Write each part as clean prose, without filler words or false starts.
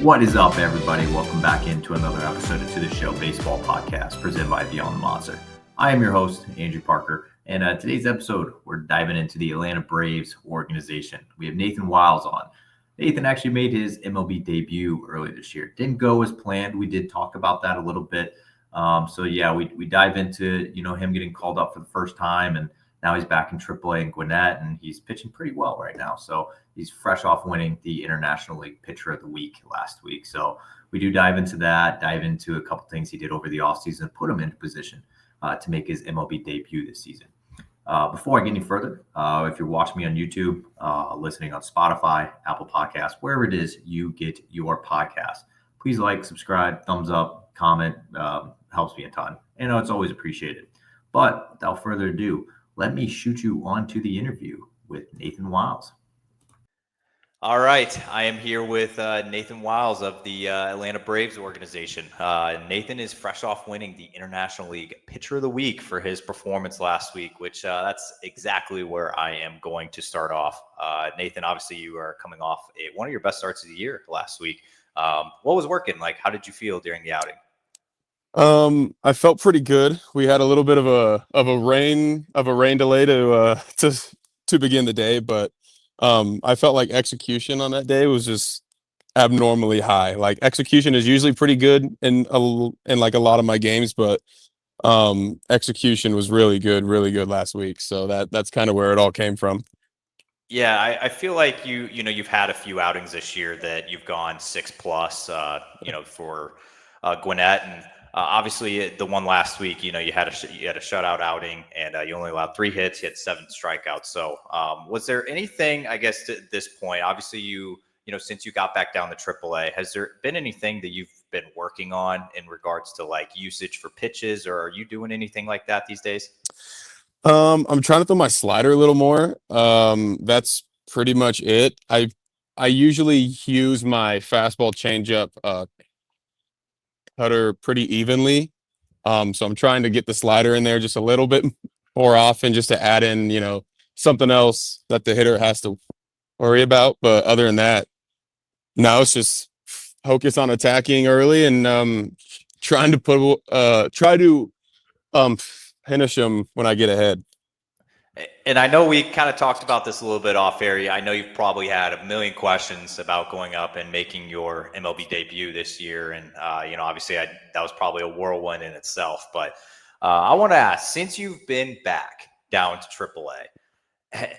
What is up, everybody? Welcome back into another episode of To The Show Baseball Podcast presented by Beyond the Monster. I am your host, Andrew Parker, and today's episode, we're diving into the Atlanta Braves organization. We have Nathan Wiles on. Nathan actually made his MLB debut earlier this year. Didn't go as planned. We did talk about that a little bit. We dive into, him getting called up for the first time, and now he's back in Triple-A Gwinnett, and he's pitching pretty well right now. So he's fresh off winning the International League Pitcher of the Week last week. So we do dive into that, dive into a couple things he did over the offseason, and put him into position to make his MLB debut this season. Before I get any further, if you're watching me on YouTube, listening on Spotify, Apple Podcasts, wherever it is you get your podcast, please like, subscribe, thumbs up, comment, helps me a ton. It's always appreciated. But without further ado, let me shoot you on to the interview with Nathan Wiles. All right. I am here with Nathan Wiles of the Atlanta Braves organization. Nathan is fresh off winning the International League Pitcher of the Week for his performance last week, which that's exactly where I am going to start off. Nathan, obviously you are coming off one of your best starts of the year last week. What was working? How did you feel during the outing? I felt pretty good. We had a little bit of a rain delay to begin the day, but I felt like execution on that day was just abnormally high. Like execution is usually pretty good in a lot of my games, but execution was really good last week. So that's kind of where it all came from. Yeah, I feel like you've had a few outings this year that you've gone 6+, for Gwinnett, and obviously the one last week, you had a shutout outing, and you only allowed 3 hits, you had 7 strikeouts. So was there anything, I guess, to this point? Obviously, since you got back down to Triple-A, has there been anything that you've been working on in regards to usage for pitches, or are you doing anything like that these days? I'm trying to throw my slider a little more. That's pretty much it. I usually use my fastball changeup cutter pretty evenly. So I'm trying to get the slider in there just a little bit more often, just to add in, something else that the hitter has to worry about. But other than that, now it's just focus on attacking early and trying to finish them when I get ahead. And I know we kind of talked about this a little bit off air. I know you've probably had a million questions about going up and making your MLB debut this year. And, obviously that was probably a whirlwind in itself. But I want to ask, since you've been back down to Triple-A,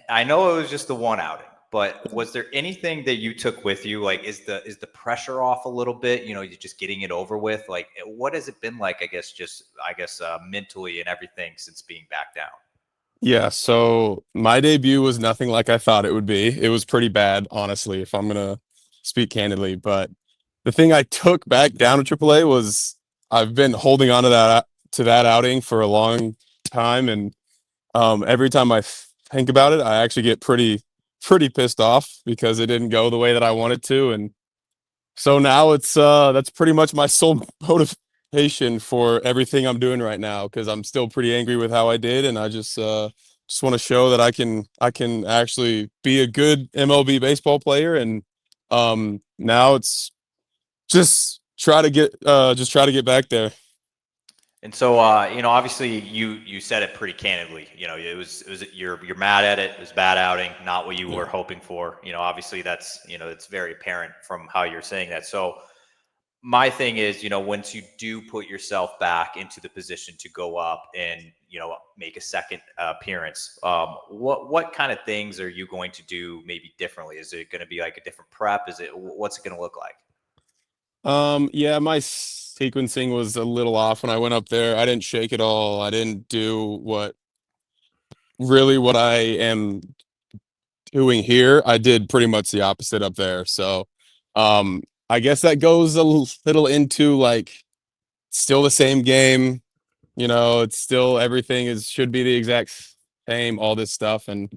I know it was just the one outing, but was there anything that you took with you? Is the pressure off a little bit? You're just getting it over with. What has it been like, I guess, mentally and everything since being back down? Yeah, so my debut was nothing like I thought it would be. It was pretty bad, honestly, if I'm gonna speak candidly. But the thing I took back down to Triple-A was I've been holding on to that outing for a long time, and every time I think about it, I actually get pretty pissed off because it didn't go the way that I wanted to. And so now it's that's pretty much my sole motivation for everything I'm doing right now, because I'm still pretty angry with how I did, and I just want to show that I can actually be a good MLB baseball player. And now it's just try to get back there. And so, obviously you said it pretty candidly. It was you're mad at it. It was a bad outing, not what you were hoping for. Obviously that's it's very apparent from how you're saying that. So my thing is, once you do put yourself back into the position to go up and make a second appearance, what kind of things are you going to do maybe differently? Is it going to be like a different prep? What's it going to look like? Yeah, my sequencing was a little off when I went up there. I didn't shake at all. I didn't do what I am doing here. I did pretty much the opposite up there. So I guess that goes a little into still the same game. It's still everything should be the exact same, all this stuff. And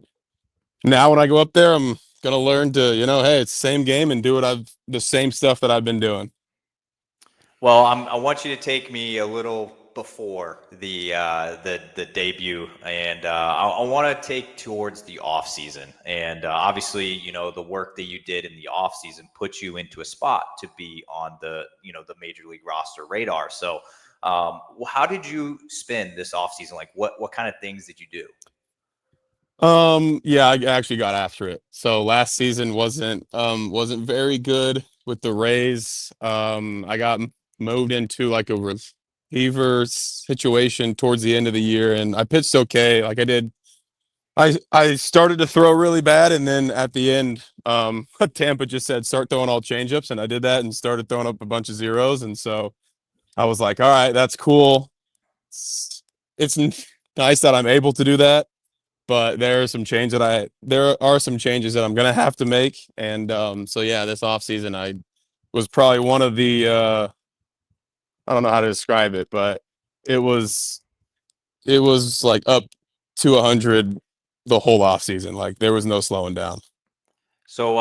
now when I go up there, I'm gonna learn to, hey, it's the same game and do the same stuff that I've been doing. Well, I want you to take me a little before the debut, and I want to take towards the off season. And obviously, you know, the work that you did in the off season put you into a spot to be on the, you know, the major league roster radar. So, how did you spend this off season? Like, what kind of things did you do? Yeah, I actually got after it. So last season wasn't very good with the Rays. I got moved into like a reliever situation towards the end of the year, and I pitched okay. Like I did, I started to throw really bad, and then at the end, Tampa just said start throwing all changeups, and I did that and started throwing up a bunch of zeros, and so I was like, all right, that's cool. It's nice that I'm able to do that, but there are some changes that I'm gonna have to make, and so yeah, this offseason I was probably one of the I don't know how to describe it, but it was like up to 100 the whole offseason. Like there was no slowing down. So,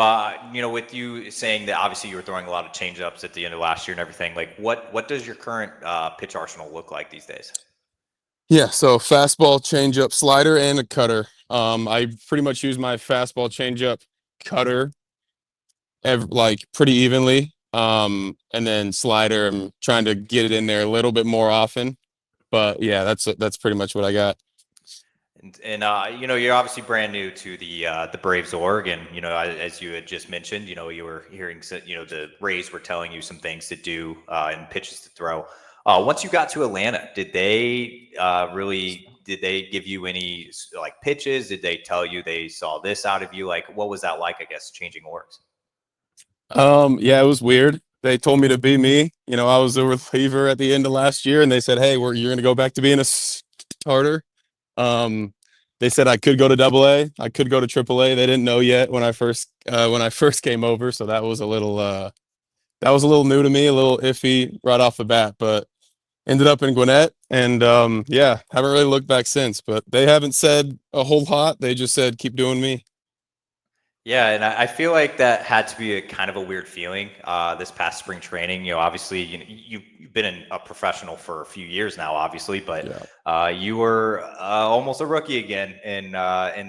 you know, with you saying that obviously you were throwing a lot of changeups at the end of last year and everything, like what does your current pitch arsenal look like these days? Yeah, so fastball, changeup, slider, and a cutter. I pretty much use my fastball, changeup, cutter, like pretty evenly. And then slider, I'm trying to get it in there a little bit more often. But yeah, that's pretty much what I got. And you know, you're obviously brand new to the Braves org, and you know, as you had just mentioned, you know, you were hearing, you know, the Rays were telling you some things to do and pitches to throw. Once you got to Atlanta, did they give you any like pitches? Did they tell you they saw this out of you? Like, what was that like? I guess changing orgs. Yeah, it was weird. They told me to be me. You know, I was a reliever at the end of last year, and they said, "Hey, you're going to go back to being a starter." They said I could go to Double-A, I could go to Triple-A. They didn't know yet when I first came over, so that was a little new to me, a little iffy right off the bat. But ended up in Gwinnett, and yeah, haven't really looked back since. But they haven't said a whole lot. They just said keep doing me. Yeah, and I feel like that had to be a kind of a weird feeling this past spring training. You know, obviously, you know, you've been a professional for a few years now, obviously, but you were almost a rookie again in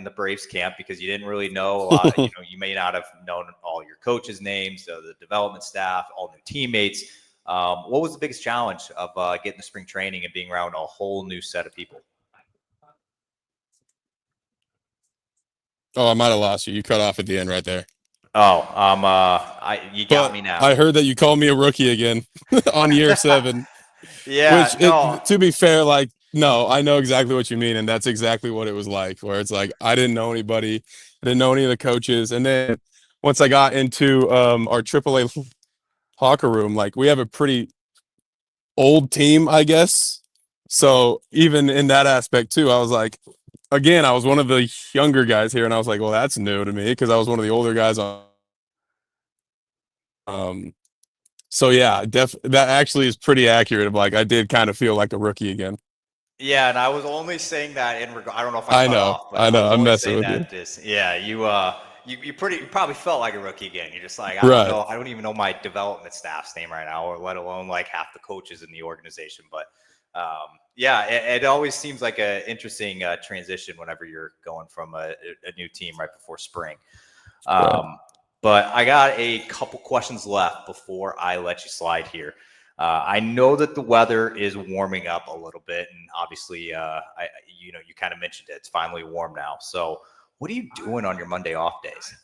the Braves camp because you didn't really know a lot. You know, you may not have known all your coaches' names, the development staff, all new teammates. What was the biggest challenge of getting the spring training and being around a whole new set of people? Oh, I might have lost you. You cut off at the end right there. Oh, you got me now. I heard that you called me a rookie again on year 7. Yeah, to be fair, like, no, I know exactly what you mean, and that's exactly what it was like, where it's like I didn't know anybody, I didn't know any of the coaches, and then once I got into our Triple-A locker room, like we have a pretty old team, I guess. So even in that aspect too, I was like, again, I was one of the younger guys here, and I was like, well, that's new to me because I was one of the older guys on. So yeah, that actually is pretty accurate. Of like, I did kind of feel like a rookie again. Yeah, and I was only saying that in regard. I don't know if I cut off, but I know, was I'm only messing saying with that you. just yeah, you probably felt like a rookie again. You're just like, Right. I don't even know my development staff's name right now, or let alone like half the coaches in the organization. But yeah, it always seems like an interesting transition whenever you're going from a new team right before spring. Right. But I got a couple questions left before I let you slide here. I know that the weather is warming up a little bit, and obviously, you know, you kind of mentioned it. It's finally warm now. So, what are you doing on your Monday off days?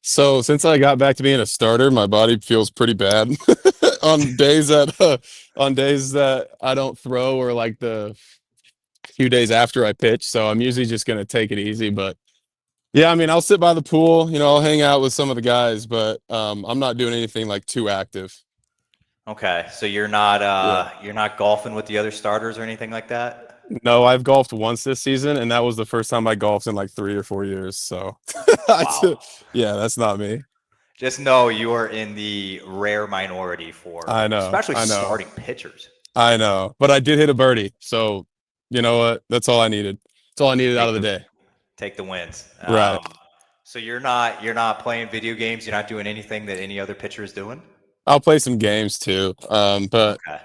So since I got back to being a starter, my body feels pretty bad on days that I don't throw or like the few days after I pitch. So I'm usually just gonna take it easy. But yeah, I mean, I'll sit by the pool, you know, I'll hang out with some of the guys, but I'm not doing anything like too active. Okay, so you're Yeah. not golfing with the other starters or anything like that? No, I've golfed once this season, and that was the first time I golfed in like 3 or 4 years. So Wow. yeah, that's not me. Just know you are in the rare minority for I know, especially I know, starting pitchers. I know. But I did hit a birdie. So you know what? That's all I needed. That's all I needed out Take of the the day. take the wins. Right. So you're not playing video games. You're not doing anything that any other pitcher is doing. I'll play some games too. But Okay.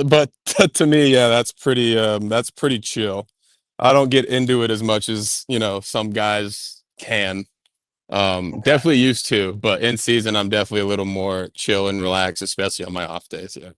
but to me, yeah, that's pretty chill. I don't get into it as much as, some guys can. Okay. Definitely used to, but in season, I'm definitely a little more chill and relaxed, especially on my off days. Yeah.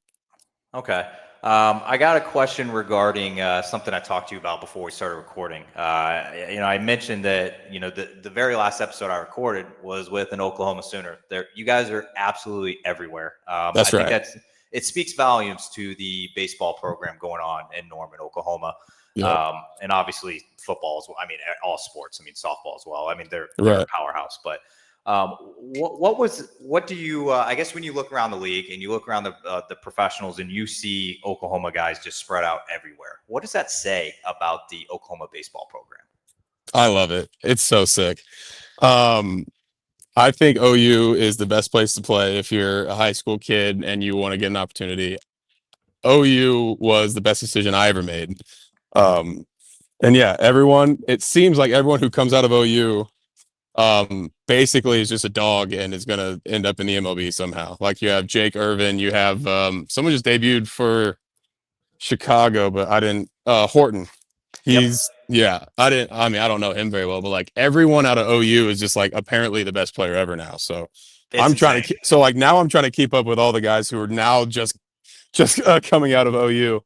Okay. I got a question regarding something I talked to you about before we started recording. I mentioned that, the very last episode I recorded was with an Oklahoma Sooner. You guys are absolutely everywhere. I That's think right. it speaks volumes to the baseball program going on in Norman, Oklahoma. Yep. And obviously football as well. I mean, all sports. I mean, softball as well. I mean, they're a Right. powerhouse, but what do you I guess when you look around the league and you look around the professionals and you see Oklahoma guys just spread out everywhere, what does that say about the Oklahoma baseball program? I love it. It's so sick. Um, I think OU is the best place to play if you're a high school kid and you want to get an opportunity. OU was the best decision I ever made. And yeah, it seems like everyone who comes out of OU basically is just a dog and is going to end up in the MLB somehow. Like you have Jake Irvin, you have someone just debuted for Chicago, but I didn't Horton. Yep. I mean, I don't know him very well, but like everyone out of OU is just like apparently the best player ever now. So It's insane. now I'm trying to keep up with all the guys who are now just coming out of OU.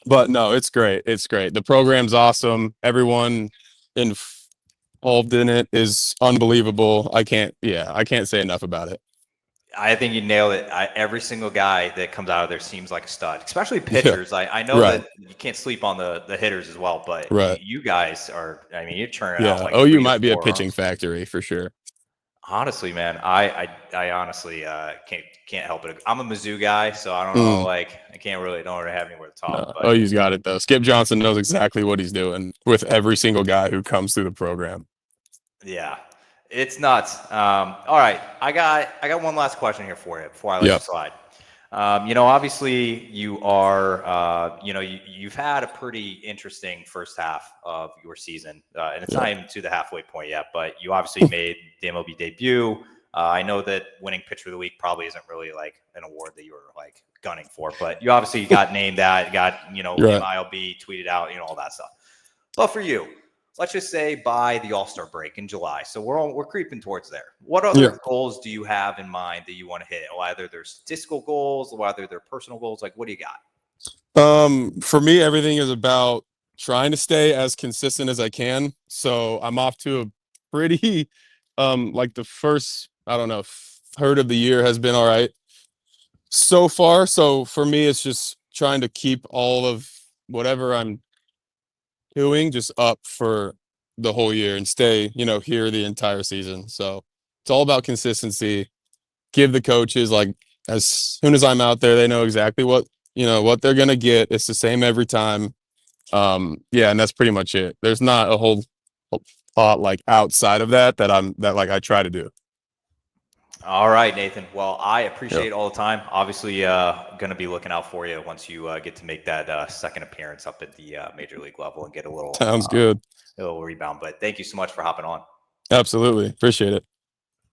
But no, it's great. It's great. The program's awesome. Everyone involved in it is unbelievable. I can't say enough about it. I think you nailed it. Every single guy that comes out of there seems like a stud, especially Yeah. pitchers. I know Right. that you can't sleep on the hitters as well, but Right. you guys are, I mean, you're churning Yeah. out like OU 3 to might be a 4 pitching runs. factory for sure. Honestly, man, I honestly can't help it. I'm a Mizzou guy, so I don't know. Like, I don't really have anywhere to talk. But OU's got it though. Skip Johnson knows exactly what he's doing with every single guy who comes through the program. yeah, it's nuts. All right, I got one last question here for you before I let you slide. Obviously you are, you've had a pretty interesting first half of your season, and it's not even to the halfway point yet, but you obviously made the MLB debut. I know that winning pitcher of the week probably isn't really like an award that you were like gunning for, but you obviously got named that, MLB tweeted out, all that stuff. But for you, let's just say by the All-Star break in July. So we're creeping towards there. What other goals do you have in mind that you want to hit? Whether they're statistical goals, whether they're personal goals, like what do you got? For me, everything is about trying to stay as consistent as I can. So I'm off to a pretty, like the first, I don't know, third of the year has been all right so far. So for me, it's just trying to keep all of whatever I'm doing just up for the whole year and stay, here the entire season. So it's all about consistency. Give the coaches, like, as soon as I'm out there, they know exactly what they're gonna get. It's the same every time. And that's pretty much it. There's not a whole lot like outside of that I try to do. All right, Nathan. Well, I appreciate all the time. Obviously, going to be looking out for you once you get to make that second appearance up at the major league level and get a little Sounds good. a little rebound. But thank you so much for hopping on. Absolutely. Appreciate it.